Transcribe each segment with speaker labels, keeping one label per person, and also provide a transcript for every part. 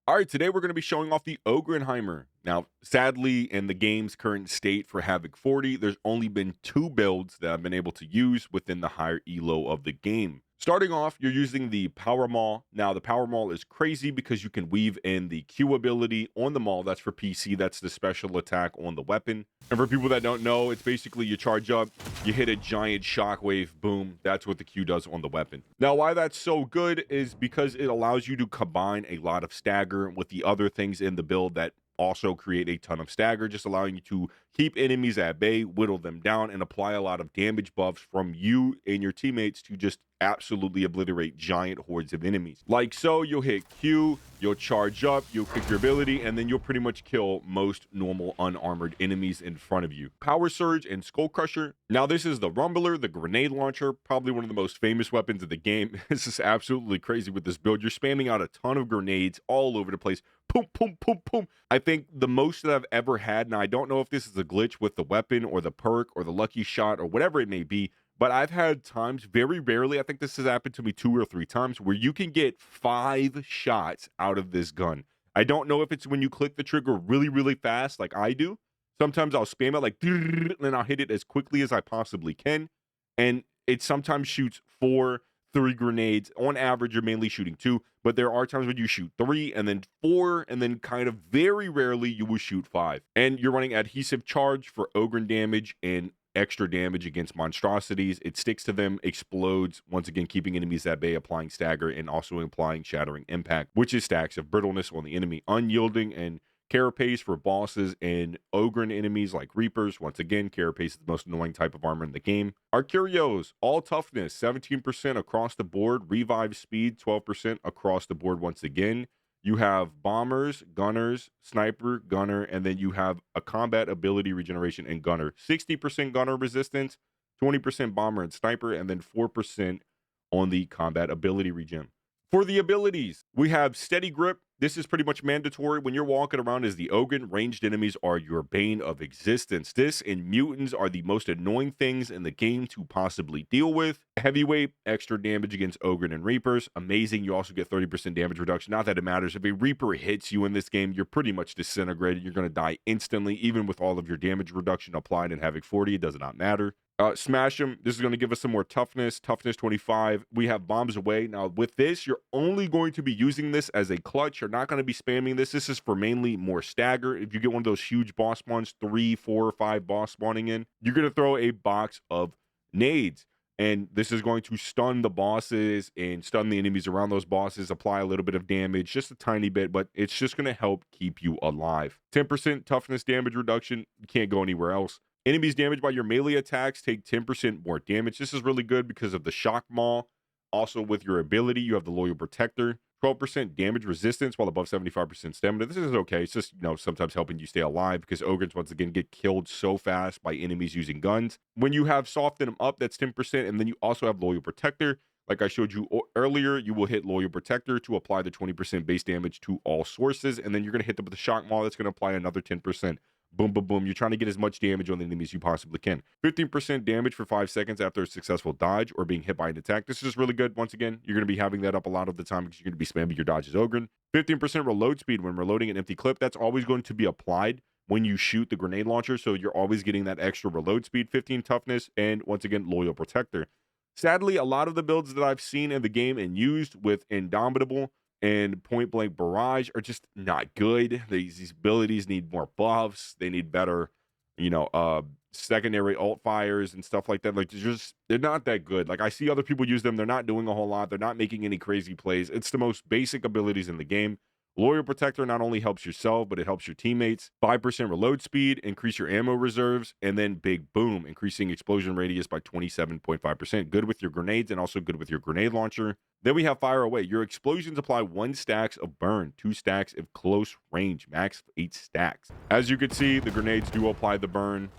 Speaker 1: All right, today we're going to be showing off the Ogryn Himer. Now, sadly, in the game's current state for Havoc 40, there's only been two builds that I've been able to use within the higher elo of the game. Starting off, you're using the Power Maul. Now, the Power Maul is crazy because you can weave in the Q ability on the Maul. That's for PC. That's the special attack on the weapon. And for people that don't know, it's basically you charge up, you hit a giant shockwave, boom. That's what the Q does on the weapon. Now, why that's so good is because it allows you to combine a lot of stagger with the other things in the build that also create a ton of stagger, just allowing you to keep enemies at bay, whittle them down, and apply a lot of damage buffs from you and your teammates to just absolutely obliterate giant hordes of enemies. Like so, you'll hit Q, you'll charge up, you'll click your ability, and then you'll pretty much kill most normal unarmored enemies in front of you. Power Surge and Skull Crusher. Now, this is the Rumbler, the grenade launcher, probably one of the most famous weapons of the game. This is absolutely crazy with this build. You're spamming out a ton of grenades all over the place. Boom, boom, boom, boom. I think the most that I've ever had, now I don't know if this is a glitch with the weapon or the perk or the lucky shot or whatever it may be, but I've had times, very rarely, I think this has happened to me 2 or 3 times, where you can get 5 shots out of this gun. I don't know if it's when you click the trigger really, really fast, like I do. Sometimes I'll spam it like, and then I'll hit it as quickly as I possibly can. And it sometimes shoots 4, 3 grenades. On average, you're mainly shooting 2, but there are times when you shoot 3 and then 4, and then kind of very rarely you will shoot 5. And you're running adhesive charge for Ogryn damage and extra damage against monstrosities. It sticks to them, explodes, once again keeping enemies at bay, applying stagger, and also applying shattering impact, which is stacks of brittleness on the enemy. Unyielding and carapace for bosses and Ogryn enemies like Reapers. Once again, carapace is the most annoying type of armor in the game. Arcurios, all toughness, 17% across the board. Revive speed, 12% across the board once again. You have bombers, gunners, sniper, gunner, and then you have a combat ability regeneration and gunner. 60% gunner resistance, 20% bomber and sniper, and then 4% on the combat ability regen. For the abilities, we have steady grip. This is pretty much mandatory when you're walking around as the Ogryn. Ranged enemies are your bane of existence. This and mutants are the most annoying things in the game to possibly deal with. Heavyweight, extra damage against Ogryn and Reapers. Amazing. You also get 30% damage reduction. Not that it matters. If a Reaper hits you in this game, you're pretty much disintegrated. You're going to die instantly, even with all of your damage reduction applied in Havoc 40. It does not matter. Smash them. This is going to give us some more toughness. Toughness 25. We have bombs away. Now, with this, you're only going to be using this as a clutch. You're not going to be spamming this. This is for mainly more stagger. If you get one of those huge boss spawns, 3, 4, or 5 boss spawning in, you're going to throw a box of nades. And this is going to stun the bosses and stun the enemies around those bosses, apply a little bit of damage, just a tiny bit, but it's just going to help keep you alive. 10% toughness damage reduction. You can't go anywhere else. Enemies damaged by your melee attacks take 10% more damage. This is really good because of the shock maul. Also, with your ability, you have the loyal protector. 12% damage resistance while above 75% stamina. This is okay. It's just, sometimes helping you stay alive because Ogryns, once again, get killed so fast by enemies using guns. When you have soften them up, that's 10%. And then you also have loyal protector. Like I showed you earlier, you will hit loyal protector to apply the 20% base damage to all sources. And then you're going to hit them with the shock maul. That's going to apply another 10%. Boom, boom, boom. You're trying to get as much damage on the enemies you possibly can. 15% damage for 5 seconds after a successful dodge or being hit by an attack. This is really good. Once again, you're going to be having that up a lot of the time because you're going to be spamming your dodges Ogryn. 15% reload speed when reloading an empty clip. That's always going to be applied when you shoot the grenade launcher. So you're always getting that extra reload speed. 15 toughness. And once again, loyal protector. Sadly, a lot of the builds that I've seen in the game and used with Indomitable and Point Blank Barrage are just not good. These abilities need more buffs. They need better, secondary alt fires and stuff like that. Like they're not that good. Like I see other people use them. They're not doing a whole lot. They're not making any crazy plays. It's the most basic abilities in the game. Loyal Protector not only helps yourself, but it helps your teammates. 5% reload speed, increase your ammo reserves, and then Big Boom, increasing explosion radius by 27.5%. Good with your grenades and also good with your grenade launcher. Then we have Fire Away. Your explosions apply 1 stacks of burn, 2 stacks if close range, max 8 stacks. As you can see, the grenades do apply the burn,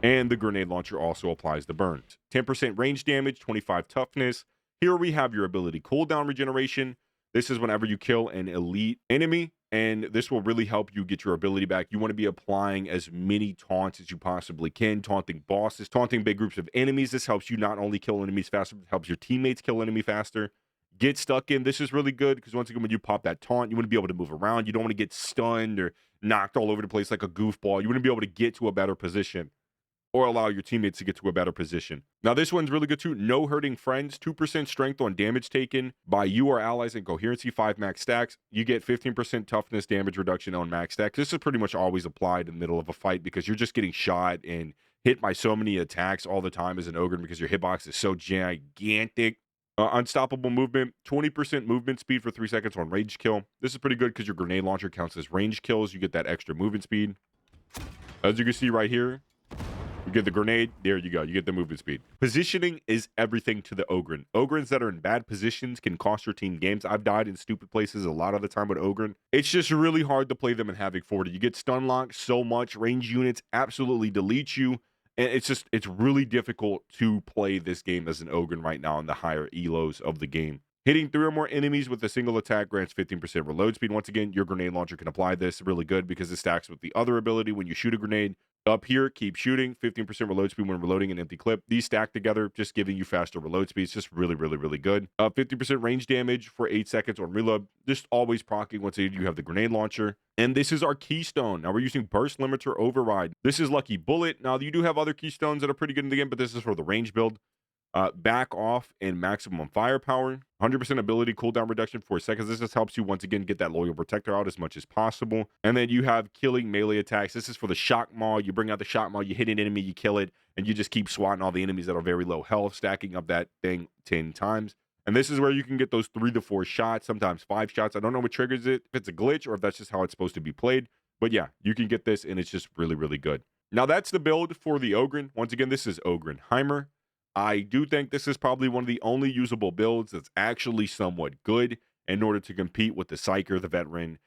Speaker 1: and the grenade launcher also applies the burn. 10% range damage, 25 toughness. Here we have your ability cooldown regeneration. This is whenever you kill an elite enemy, and this will really help you get your ability back. You want to be applying as many taunts as you possibly can, taunting bosses, taunting big groups of enemies. This helps you not only kill enemies faster, but helps your teammates kill enemy faster. get stuck in. This is really good because once again, when you pop that taunt, you want to be able to move around. You don't want to get stunned or knocked all over the place like a goofball. You want to be able to get to a better position or allow your teammates to get to a better position. Now, this one's really good too. No hurting friends, 2% strength on damage taken by you or allies and coherency, 5 max stacks. You get 15% toughness damage reduction on max stacks. This is pretty much always applied in the middle of a fight because you're just getting shot and hit by so many attacks all the time as an Ogryn because your hitbox is so gigantic. Unstoppable movement, 20% movement speed for 3 seconds on range kill. This is pretty good because your grenade launcher counts as range kills. You get that extra movement speed. As you can see right here, you get the grenade. There you go. You get the movement speed. Positioning is everything to the Ogryn. Ogryns that are in bad positions can cost your team games. I've died in stupid places a lot of the time with Ogryn. It's just really hard to play them in Havoc 40. You get stun locked so much. Range units absolutely delete you. And it's really difficult to play this game as an Ogryn right now in the higher elos of the game. Hitting 3 or more enemies with a single attack grants 15% reload speed. Once again, your grenade launcher can apply this really good because it stacks with the other ability when you shoot a grenade. Up here, keep shooting, 15% reload speed when reloading an empty clip. These stack together, just giving you faster reload speed. It's just really, really, really good. 50% range damage for 8 seconds on reload. Just always proccing once you have the grenade launcher. And this is our keystone. Now we're using burst limiter override. This is lucky bullet. Now you do have other keystones that are pretty good in the game, but this is for the range build. Back off and maximum firepower, 100% ability cooldown reduction for 4 seconds. This just helps you once again get that loyal protector out as much as possible. And then you have killing melee attacks. This is for the shock maw. You bring out the shock maw, you hit an enemy, you kill it, and you just keep swatting all the enemies that are very low health, stacking up that thing 10 times. And this is where you can get those 3 to 4 shots, sometimes 5 shots. I don't know what triggers it, if it's a glitch or if that's just how it's supposed to be played. But yeah, you can get this and it's just really, really good. Now that's the build for the Ogryn. Once again, this is Ogryn Himer. I do think this is probably one of the only usable builds that's actually somewhat good in order to compete with the Psyker, the Veteran,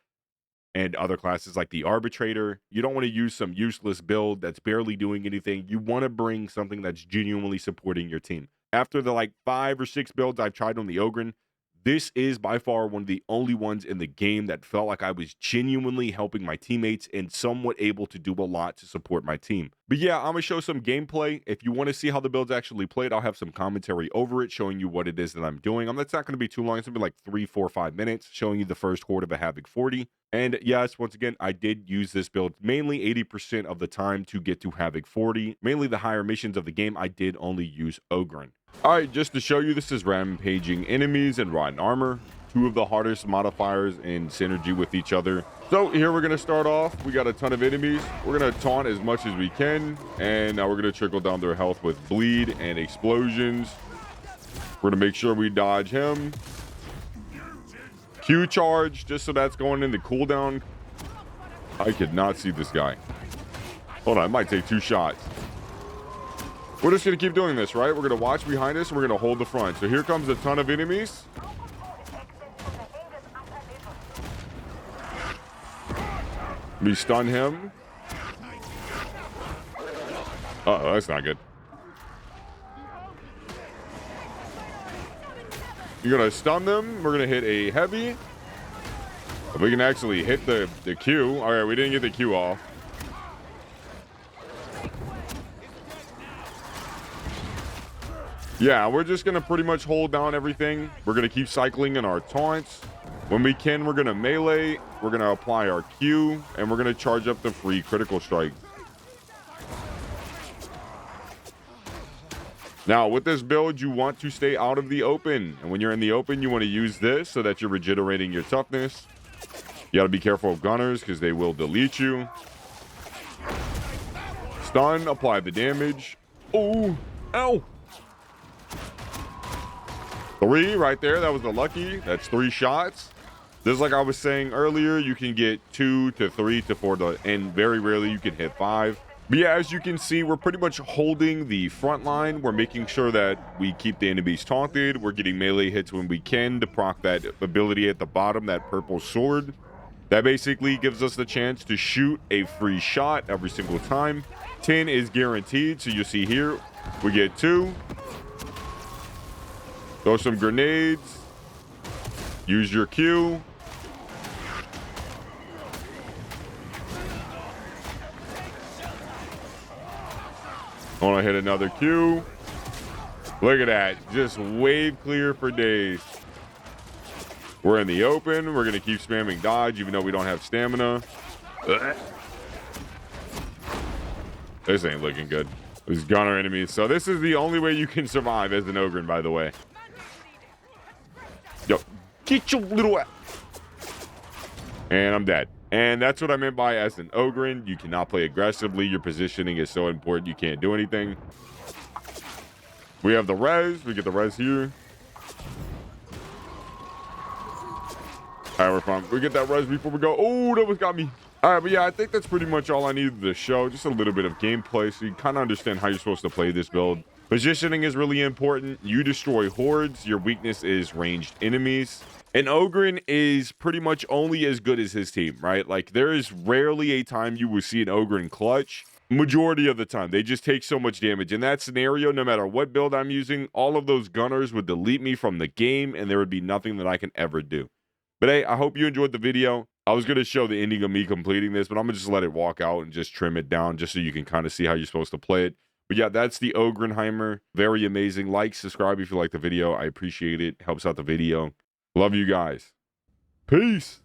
Speaker 1: and other classes like the Arbitrator. You don't want to use some useless build that's barely doing anything. You want to bring something that's genuinely supporting your team. After the 5 or 6 builds I've tried on the Ogryn, this is by far one of the only ones in the game that felt like I was genuinely helping my teammates and somewhat able to do a lot to support my team. But yeah, I'm going to show some gameplay. If you want to see how the build's actually played, I'll have some commentary over it, showing you what it is that I'm doing. That's not going to be too long. It's going to be like 3, 4, 5 minutes, showing you the first horde of a Havoc 40. And yes, once again, I did use this build mainly 80% of the time to get to Havoc 40. Mainly the higher missions of the game, I did only use Ogryn. All right, just to show you, this is rampaging enemies and rotten armor, 2 of the hardest modifiers in synergy with each other. So here we're going to start off. We got a ton of enemies. We're going to taunt as much as we can, and now we're going to trickle down their health with bleed and explosions. We're going to make sure we dodge him. Q charge, just so that's going into cooldown. I could not see this guy. Hold on, I might take 2 shots. We're just going to keep doing this, right? We're going to watch behind us and we're going to hold the front. So here comes a ton of enemies. We stun him. Uh-oh, that's not good. You're going to stun them. We're going to hit a heavy. If we can actually hit the Q. All right, we didn't get the Q off. Yeah, we're just going to pretty much hold down everything. We're going to keep cycling in our taunts. When we can, we're going to melee. We're going to apply our Q. And we're going to charge up the free critical strike. Now, with this build, you want to stay out of the open. And when you're in the open, you want to use this so that you're regenerating your toughness. You got to be careful of gunners because they will delete you. Stun, apply the damage. Oh, ow. 3 right there. That was the lucky. That's 3 shots. Just like I was saying earlier, you can get 2 to 3 to 4 and very rarely you can hit 5. But yeah, as you can see, we're pretty much holding the front line. We're making sure that we keep the enemies taunted. We're getting melee hits when we can to proc that ability at the bottom, that purple sword. That basically gives us the chance to shoot a free shot every single time. 10 is guaranteed. So you see here, we get 2. Throw some grenades. Use your Q. I want to hit another Q. Look at that. Just wave clear for days. We're in the open. We're going to keep spamming dodge, even though we don't have stamina. This ain't looking good. There's gunner enemies. So this is the only way you can survive as an Ogryn, by the way. Yo, get your little... And I'm dead. And that's what I meant by as an Ogryn. You cannot play aggressively. Your positioning is so important. You can't do anything. We have the res. We get the res here. All right, we're fine. We get that res before we go. Oh, that was got me. All right, but yeah, I think that's pretty much all I needed to show. Just a little bit of gameplay so you kind of understand how you're supposed to play this build. Positioning is really important. You destroy hordes. Your weakness is ranged enemies. An Ogryn is pretty much only as good as his team, right? Like, there is rarely a time you will see an Ogryn clutch. Majority of the time, they just take so much damage. In that scenario, no matter what build I'm using, all of those gunners would delete me from the game, and there would be nothing that I can ever do. But hey, I hope you enjoyed the video. I was going to show the ending of me completing this, but I'm going to just let it walk out and just trim it down just so you can kind of see how you're supposed to play it. But yeah, that's the Ogryn Himer. Very amazing. Like, subscribe if you like the video. I appreciate it. Helps out the video. Love you guys. Peace.